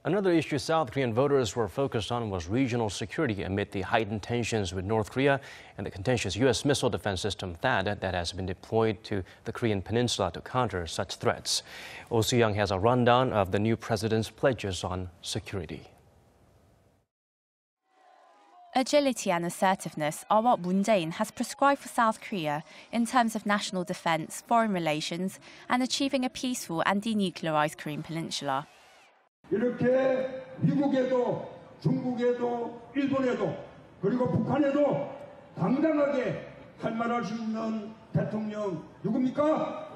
Another issue South Korean voters were focused on was regional security amid the heightened tensions with North Korea and the contentious U.S. missile defense system THAAD that has been deployed to the Korean peninsula to counter such threats. Oh Soo-young has a rundown of the new president's pledges on security. Agility and assertiveness are what Moon Jae-in has prescribed for South Korea in terms of national defense, foreign relations, and achieving a peaceful and denuclearized Korean peninsula. 이렇게 미국에도 중국에도 일본에도 그리고 북한에도 당당하게 할 말할 수 있는 대통령 누굽니까?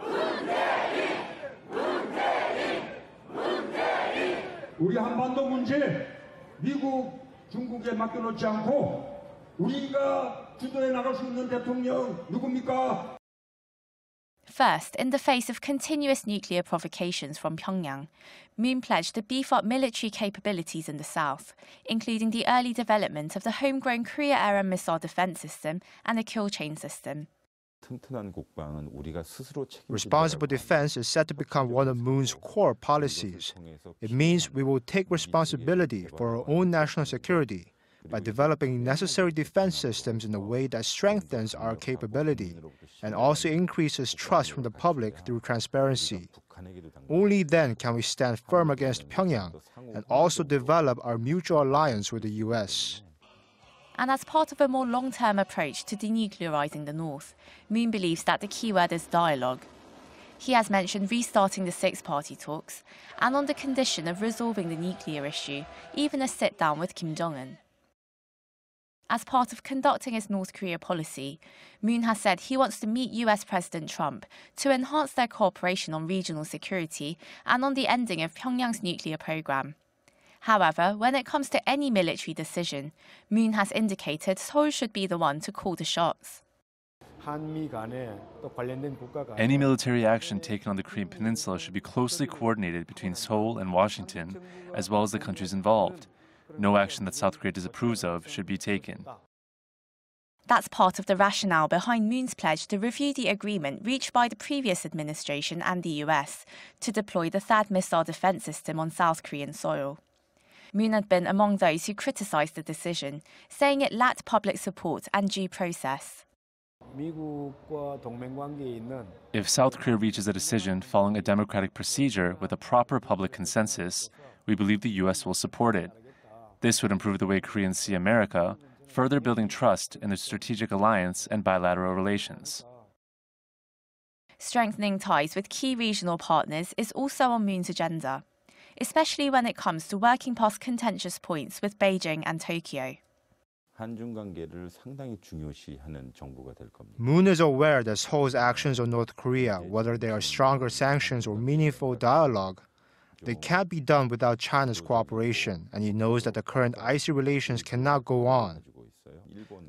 문재인! 우리 한반도 문제 미국, 중국에 맡겨놓지 않고 우리가 주도해 나갈 수 있는 대통령 누굽니까? First, in the face of continuous nuclear provocations from Pyongyang, Moon pledged to beef up military capabilities in the south, including the early development of the homegrown Korea-era missile defense system and a kill chain system. Responsible defense is set to become one of Moon's core policies. It means we will take responsibility for our own national security by developing necessary defense systems in a way that strengthens our capability and also increases trust from the public through transparency. Only then can we stand firm against Pyongyang and also develop our mutual alliance with the U.S. And as part of a more long-term approach to denuclearizing the North, Moon believes that the keyword is dialogue. He has mentioned restarting the six-party talks and on the condition of resolving the nuclear issue, even a sit-down with Kim Jong-un. As part of conducting his North Korea policy, Moon has said he wants to meet US President Trump to enhance their cooperation on regional security and on the ending of Pyongyang's nuclear program. However, when it comes to any military decision, Moon has indicated Seoul should be the one to call the shots. Any military action taken on the Korean peninsula should be closely coordinated between Seoul and Washington, as well as the countries involved. No action that South Korea disapproves of should be taken. That's part of the rationale behind Moon's pledge to review the agreement reached by the previous administration and the US to deploy the THAAD missile defense system on South Korean soil. Moon had been among those who criticized the decision, saying it lacked public support and due process. If South Korea reaches a decision following a democratic procedure with a proper public consensus, we believe the US will support it. This would improve the way Koreans see America, further building trust in the strategic alliance and bilateral relations. Strengthening ties with key regional partners is also on Moon's agenda, especially when it comes to working past contentious points with Beijing and Tokyo. Moon is aware that Seoul's actions on North Korea, whether they are stronger sanctions or meaningful dialogue, they can't be done without China's cooperation, and he knows that the current icy relations cannot go on.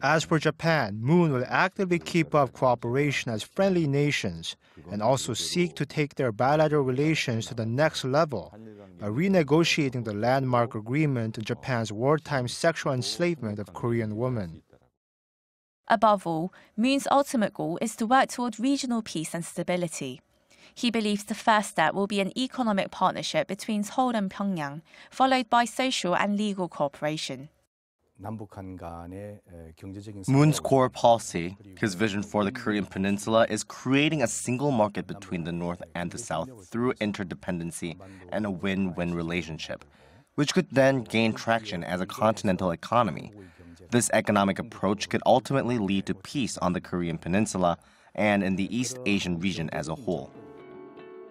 As for Japan, Moon will actively keep up cooperation as friendly nations and also seek to take their bilateral relations to the next level by renegotiating the landmark agreement on Japan's wartime sexual enslavement of Korean women. Above all, Moon's ultimate goal is to work toward regional peace and stability. He believes the first step will be an economic partnership between Seoul and Pyongyang, followed by social and legal cooperation. Moon's core policy, his vision for the Korean peninsula, is creating a single market between the North and the South through interdependency and a win-win relationship, which could then gain traction as a continental economy. This economic approach could ultimately lead to peace on the Korean peninsula and in the East Asian region as a whole.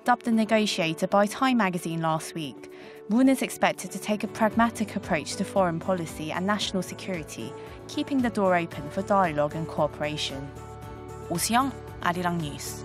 Dubbed the negotiator by Time magazine last week, Moon is expected to take a pragmatic approach to foreign policy and national security, keeping the door open for dialogue and cooperation. Oh Soo-young, Arirang News.